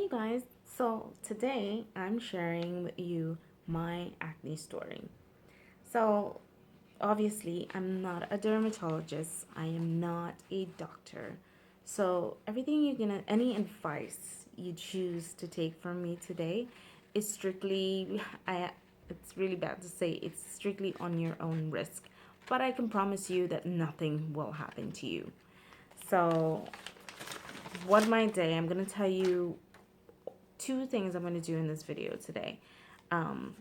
Hey guys, so today I'm sharing with you my acne story. So, obviously, I'm not a dermatologist, I am not a doctor. So, any advice you choose to take from me today is strictly, it's really bad to say, it's strictly on your own risk. But I can promise you that nothing will happen to you. So, I'm going to tell you two things I'm going to do in this video today. Um,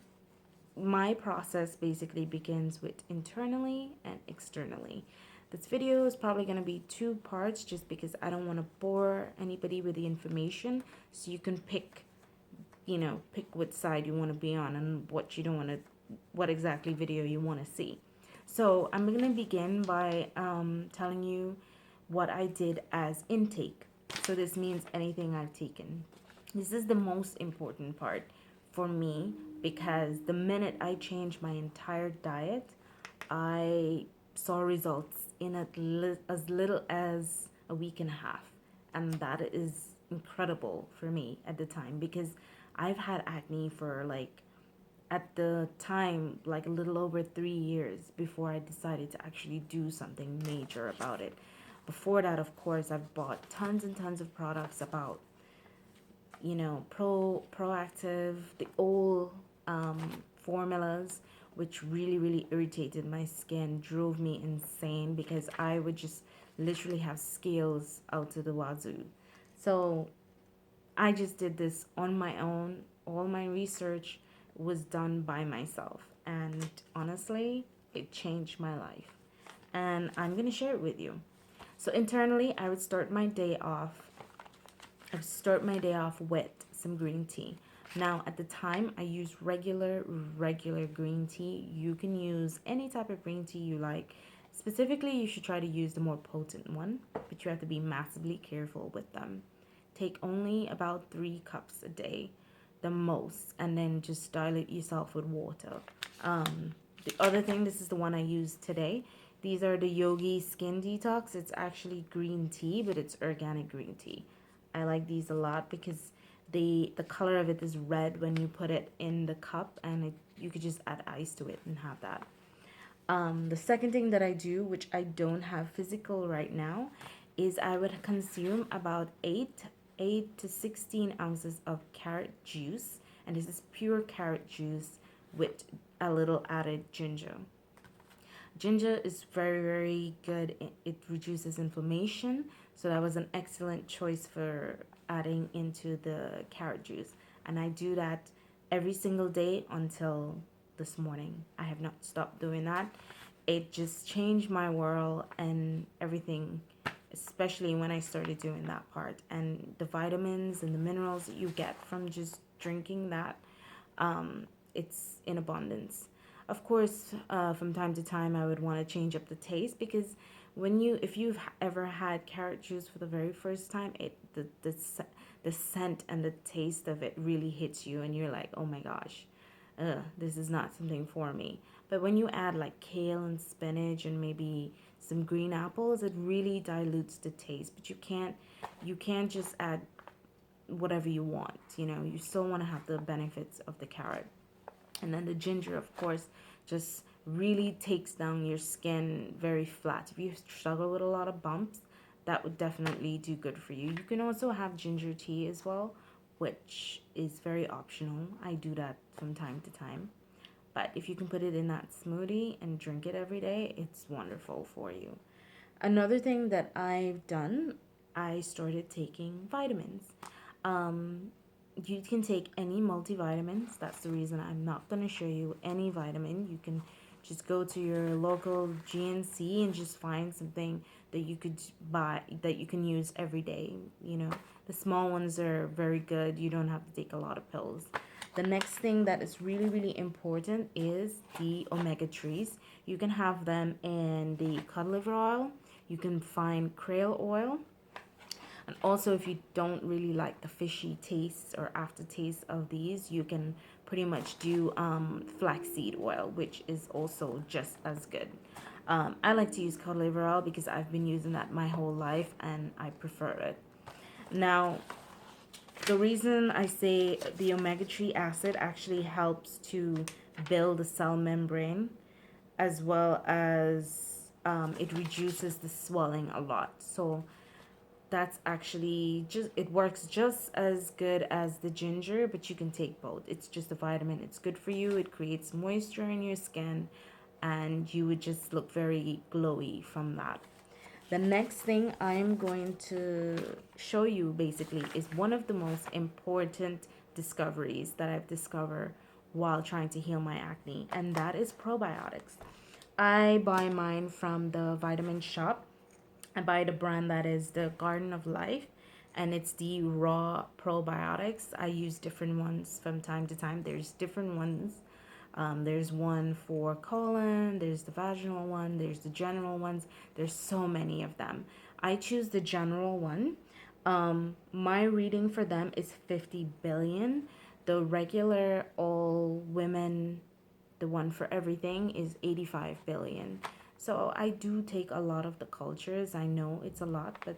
my process basically begins with internally and externally. This video is probably going to be two parts just because I don't want to bore anybody with the information, so you can pick which side you want to be on and what you don't want to, what exactly video you want to see. So I'm going to begin by telling you what I did as intake. So this means anything I've taken. This is the most important part for me because the minute I changed my entire diet, I saw results in as little as a week and a half. And that is incredible for me at the time because I've had acne for at the time like a little over 3 years before I decided to actually do something major about it. Before that, of course, I've bought tons and tons of products about proactive, the old formulas, which really irritated my skin, drove me insane because I would just literally have scales out to the wazoo. So I just did this on my own. All my research was done by myself, and honestly, it changed my life. And I'm going to share it with you. So internally, I would start my day off with some green tea. Now, at the time, I used regular green tea. You can use any type of green tea you like. Specifically, you should try to use the more potent one, but you have to be massively careful with them. Take only about 3 cups a day, the most, and then just dilute yourself with water. The other thing, this is the one I use today. These are the Yogi Skin Detox. It's actually green tea, but it's organic green tea. I like these a lot because the color of it is red when you put it in the cup, and you could just add ice to it and have that. The second thing that I do, which I don't have physical right now, is I would consume about 8 to 16 ounces of carrot juice, and this is pure carrot juice with a little added ginger. Ginger is very good. It reduces inflammation, so that was an excellent choice for adding into the carrot juice. And I do that every single day until this morning. I have not stopped doing that. It just changed my world and everything, especially when I started doing that part. And the vitamins and the minerals that you get from just drinking that, it's in abundance. Of course, from time to time, I would want to change up the taste because if you've ever had carrot juice for the very first time, the scent and the taste of it really hits you, and you're like, oh my gosh, this is not something for me. But when you add like kale and spinach and maybe some green apples, it really dilutes the taste. But you can't just add whatever you want. You still want to have the benefits of the carrot. And then the ginger, of course, just really takes down your skin very flat. If you struggle with a lot of bumps, that would definitely do good for you. You can also have ginger tea as well, which is very optional. I do that from time to time. But if you can put it in that smoothie and drink it every day, it's wonderful for you. Another thing that I've done, I started taking vitamins. Um, you can take any multivitamins. That's the reason I'm not going to show you any vitamin. You can just go to your local GNC and just find something that you could buy that you can use every day. The small ones are very good. You don't have to take a lot of pills. The next thing that is really important is the omega-3s. You can have them in the cod liver oil. You can find krill oil. And also, if you don't really like the fishy taste or aftertaste of these, you can pretty much do flaxseed oil, which is also just as good. I like to use cod liver oil because I've been using that my whole life and I prefer it. Now, The reason I say the omega-3 acid actually helps to build the cell membrane, as well as it reduces the swelling a lot. So that's actually just, it works just as good as the ginger, but you can take both. It's just a vitamin. It's good for you. It creates moisture in your skin, and you would just look very glowy from that. The next thing I'm going to show you basically is one of the most important discoveries that I've discovered while trying to heal my acne, and that is probiotics. I buy mine from the vitamin shop. I buy the brand that is the Garden of Life, and it's the raw probiotics. I use different ones from time to time. There's different ones. There's one for colon, there's the vaginal one, there's the general ones. There's so many of them. I choose the general one. My reading for them is 50 billion. The regular all women, the one for everything, is 85 billion. So I do take a lot of the cultures. I know it's a lot, but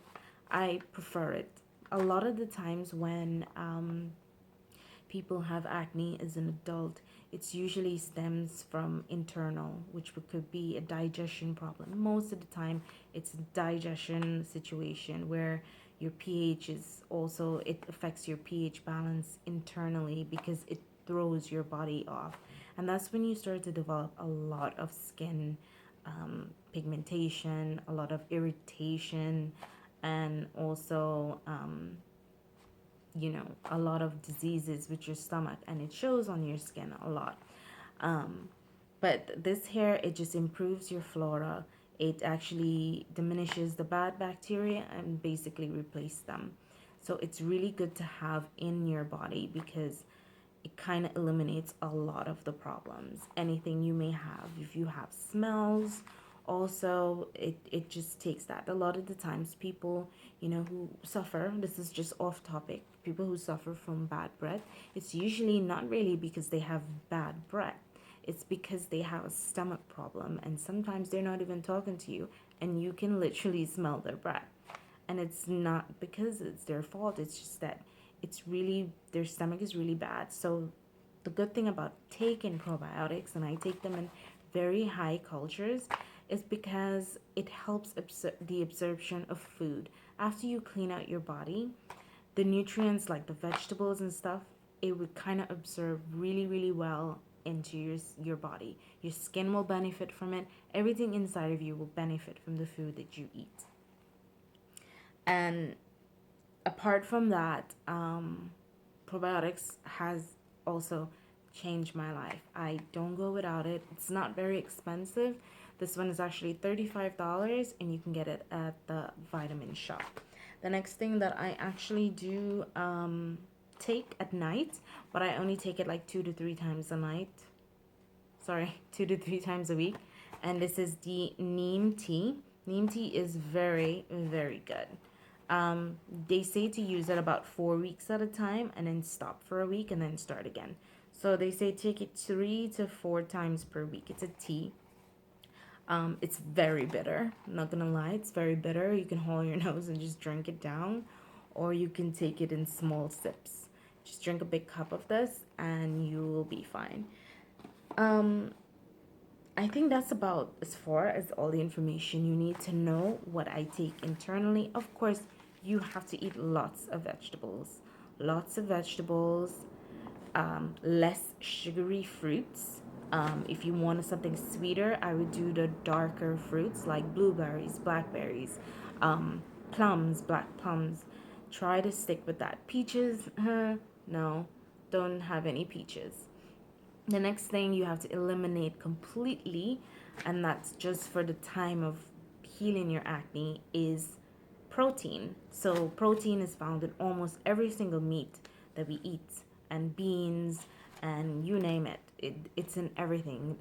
I prefer it. A lot of the times when people have acne as an adult, it's usually stems from internal, which could be a digestion problem. Most of the time, it's a digestion situation where your pH is also, it affects your pH balance internally because it throws your body off. And that's when you start to develop a lot of skin pigmentation, a lot of irritation, and also a lot of diseases with your stomach, and it shows on your skin a lot. um, but this hair, it just improves your flora. It actually diminishes the bad bacteria and basically replace them. So it's really good to have in your body because it kind of eliminates a lot of the problems. Anything you may have, if you have smells, also it just takes that. A lot of the times people, who suffer, this is just off topic, people who suffer from bad breath, it's usually not really because they have bad breath. It's because they have a stomach problem, and sometimes they're not even talking to you, and you can literally smell their breath. And it's not because it's their fault, it's just that it's really, their stomach is really bad. So the good thing about taking probiotics, and I take them in very high cultures, is because it helps the absorption of food. After you clean out your body, the nutrients like the vegetables and stuff, it would kind of absorb really, really well into your body. Your skin will benefit from it. Everything inside of you will benefit from the food that you eat. And apart from that, probiotics has also changed my life. I don't go without it. It's not very expensive. This one is actually $35, and you can get it at the vitamin shop. The next thing that I actually do take at night, but I only take it like 2 to 3 times a night. Sorry, 2 to 3 times a week. And this is the neem tea. Neem tea is very, very good. They say to use it about 4 weeks at a time and then stop for a week and then start again. So they say take it 3 to 4 times per week. It's a tea. It's very bitter. I'm not gonna lie, it's very bitter. You can hold your nose and just drink it down, or you can take it in small sips. Just drink a big cup of this and you will be fine. Um, I think that's about as far as all the information you need to know what I take internally. Of course, you have to eat lots of vegetables. Lots of vegetables, less sugary fruits. If you wanted something sweeter, I would do the darker fruits like blueberries, blackberries, plums, black plums. Try to stick with that. Peaches, no, don't have any peaches. The next thing you have to eliminate completely, and that's just for the time of healing your acne, is protein. So protein is found in almost every single meat that we eat, and beans, and you name it. It's in everything.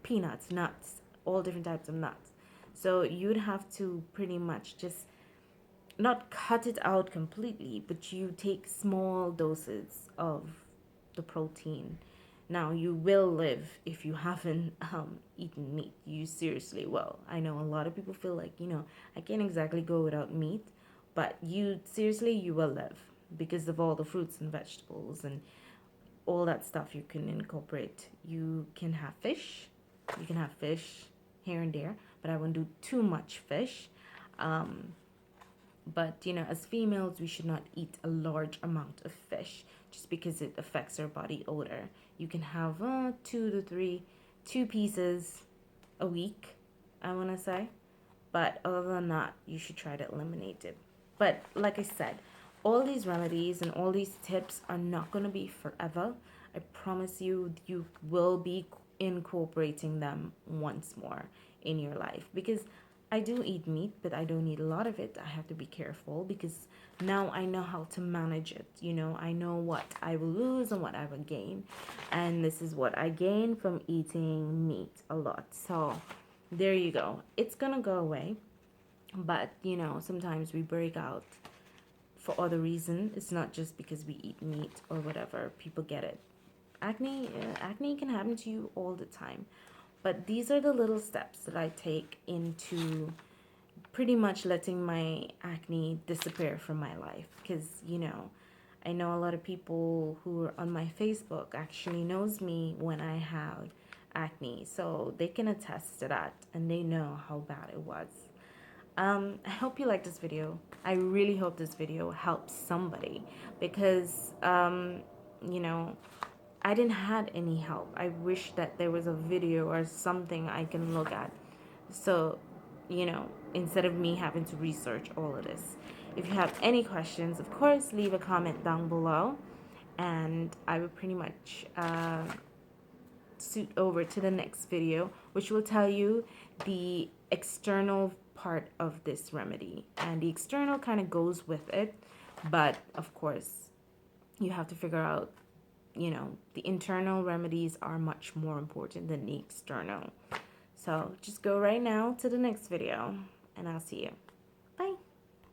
Peanuts, nuts, all different types of nuts. So you'd have to pretty much just not cut it out completely, but you take small doses of the protein. Now, you will live if you haven't eaten meat. You seriously will. I know a lot of people feel like, I can't exactly go without meat, but you seriously, you will live. because of all the fruits and vegetables and all that stuff you can incorporate. You can have fish. You can have fish here and there, but I won't do too much fish. Um, but as females, we should not eat a large amount of fish just because it affects our body odor. You can have two pieces a week, I want to say. But other than that, you should try to eliminate it. But like I said, all these remedies and all these tips are not going to be forever. I promise you, you will be incorporating them once more in your life. Because I do eat meat, but I don't eat a lot of it. I have to be careful because now I know how to manage it. I know what I will lose and what I will gain. And this is what I gain from eating meat a lot. So there you go. It's gonna go away. But sometimes we break out for other reason. It's not just because we eat meat or whatever. People get it. Acne can happen to you all the time. But these are the little steps that I take into pretty much letting my acne disappear from my life. Because I know a lot of people who are on my Facebook actually knows me when I have acne, so they can attest to that and they know how bad it was. I hope you like this video. I really hope this video helps somebody because you know I didn't had any help. I wish that there was a video or something I can look at, so instead of me having to research all of this. If you have any questions, of course, leave a comment down below, and I will pretty much suit over to the next video, which will tell you the external part of this remedy. And the external kind of goes with it, but of course, you have to figure out, the internal remedies are much more important than the external. So just go right now to the next video, and I'll see you.